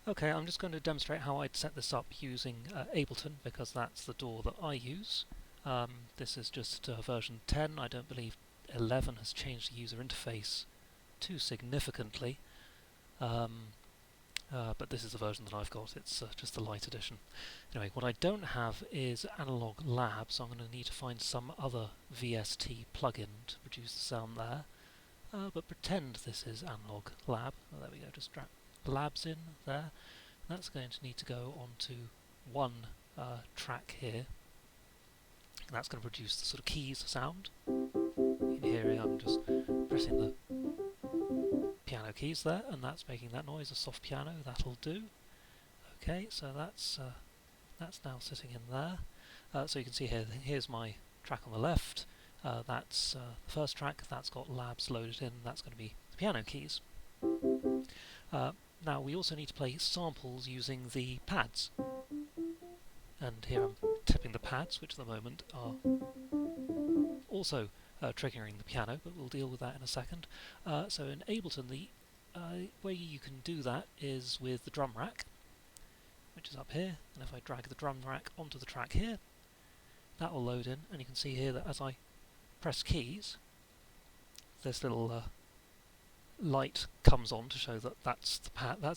Okay, I'm just going to demonstrate how I'd set this up using Ableton, because that's the DAW that I use. This is just version 10. I don't believe 11 has changed the user interface too significantly, but this is the version that I've got. It's just the light edition. Anyway, what I don't have is Analog Lab, so I'm going to need to find some other VST plugin to produce the sound there. But pretend this is Analog Lab. Oh, there we go, just drag Labs in there. That's going to need to go onto one track here. And that's going to produce the sort of keys sound. You can hear it, I'm just pressing the piano keys there, and that's making that noise, a soft piano. That'll do. Okay, so that's now sitting in there. So you can see here, here's my track on the left. That's the first track. That's got Labs loaded in. That's going to be the piano keys. Now we also need to play samples using the pads. And here I'm tapping the pads, which at the moment are also triggering the piano, but we'll deal with that in a second. So in Ableton, the way you can do that is with the drum rack, which is up here, and if I drag the drum rack onto the track here, that will load in, and you can see here that as I press keys, this little light comes on to show that that's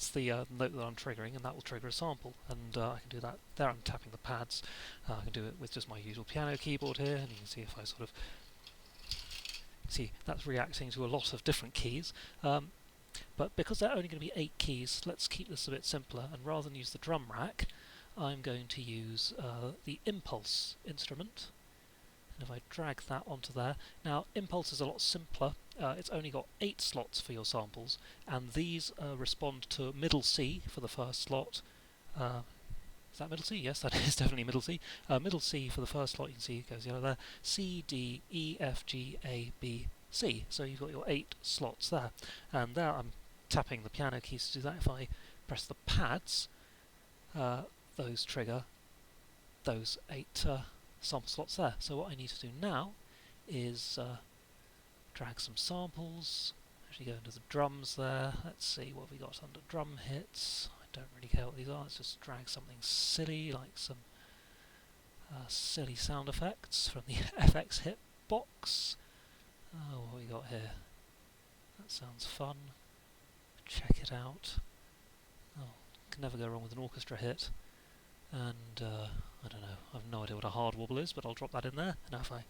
the note that I'm triggering, and that will trigger a sample. And I can do that there. I'm tapping the pads. I can do it with just my usual piano keyboard here, and you can see if I sort of see that's reacting to a lot of different keys. But because they're only going to be 8 keys, let's keep this a bit simpler, and rather than use the drum rack, I'm going to use the impulse instrument. And if I drag that onto there, now impulse is a lot simpler. It's only got 8 slots for your samples, and these respond to middle C for the first slot. Is that middle C? Yes, that is definitely middle C. Middle C for the first slot, you can see it goes yellow there. C, D, E, F, G, A, B, C. So you've got your 8 slots there. And there I'm tapping the piano keys to do that. If I press the pads, those trigger those 8 sample slots there. So what I need to do now is drag some samples, actually go into the drums there. Let's see what we got under drum hits. I don't really care what these are. Let's just drag something silly, like some silly sound effects from the FX hit box. Oh, what we got here? That sounds fun. Check it out. Oh, can never go wrong with an orchestra hit. And I don't know, I have no idea what a hard wobble is, but I'll drop that in there. And now if I...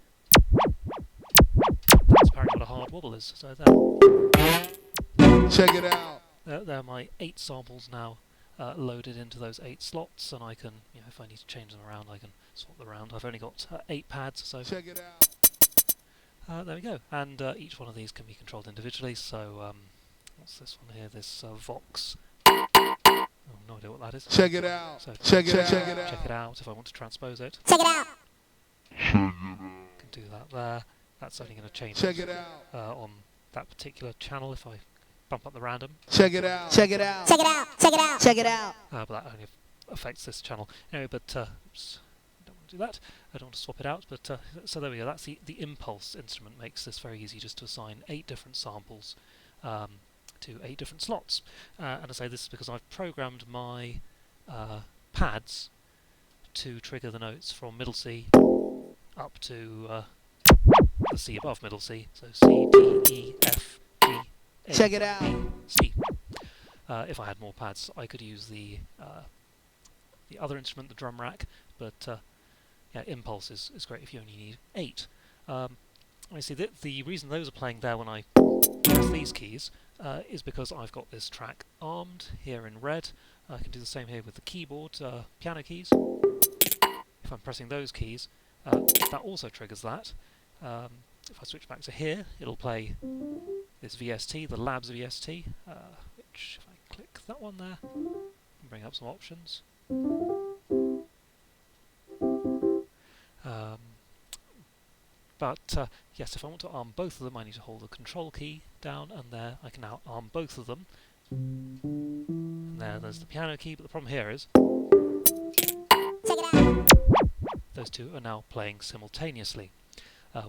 That's apparently what a hard wobble is. So there. Check it out. There are my 8 samples now loaded into those 8 slots, and I can, if I need to change them around, I can swap them around. I've only got 8 pads, so... Check it out. There we go. And each one of these can be controlled individually, so... what's this one here? This Vox... Oh, no idea what that is. Check it out. So Check it out if I want to transpose it. Check it out. Can do that there. That's only going to change Check it out. on that particular channel if I bump up the random. Check it out. Check it out. Check it out. Check it out. Check it out. But that only affects this channel. Anyway, but oops, I don't want to do that. I don't want to swap it out. But so there we go. That's the impulse instrument. Makes this very easy just to assign 8 different samples to 8 different slots. And I say this is because I've programmed my pads to trigger the notes from middle C up to the C above middle C. So C, D, E, F, G, A, Check it out. B, C. If I had more pads, I could use the other instrument, the drum rack, but yeah, impulse is great if you only need 8. I see that the reason those are playing there when I press these keys is because I've got this track armed here in red. I can do the same here with the keyboard, piano keys. If I'm pressing those keys, that also triggers that. If I switch back to here, it'll play this VST, the Labs VST, which if I click that one there, and bring up some options. But yes, if I want to arm both of them, I need to hold the control key down, and there I can now arm both of them. And there's the piano key, but the problem here is Check it out. those two are now playing simultaneously,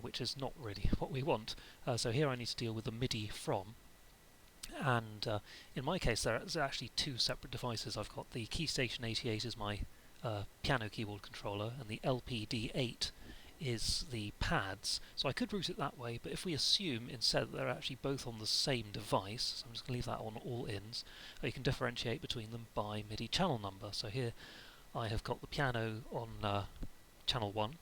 which is not really what we want. So here I need to deal with the MIDI from, And in my case there's actually two separate devices. I've got the KeyStation 88 is my piano keyboard controller, and the LPD8 is the pads. So I could route it that way, but if we assume instead that they're actually both on the same device, so I'm just going to leave that on all ins, you can differentiate between them by MIDI channel number. So here I have got the piano on channel 1,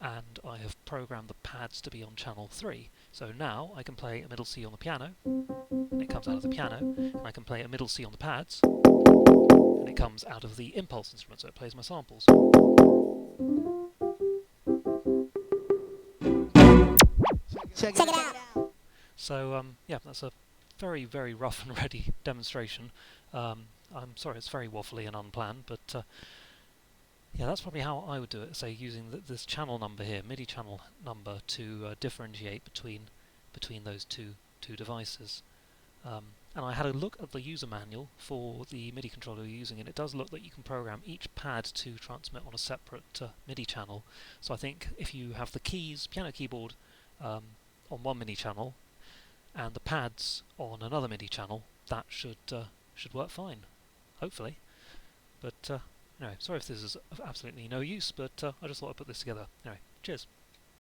and I have programmed the pads to be on channel 3. So now I can play a middle C on the piano, and it comes out of the piano, and I can play a middle C on the pads, and it comes out of the impulse instrument, so it plays my samples. Check Check it it out. out. So yeah, that's a very, very rough and ready demonstration. I'm sorry it's very waffly and unplanned, but yeah, that's probably how I would do it, say using this channel number here, MIDI channel number, to differentiate between those two devices. And I had a look at the user manual for the MIDI controller you're using, and it does look that you can program each pad to transmit on a separate MIDI channel. So I think if you have the keys, piano keyboard, on one MIDI channel and the pads on another MIDI channel, that should work fine, hopefully. But anyway, sorry if this is of absolutely no use, but I just thought I'd put this together. Anyway, cheers.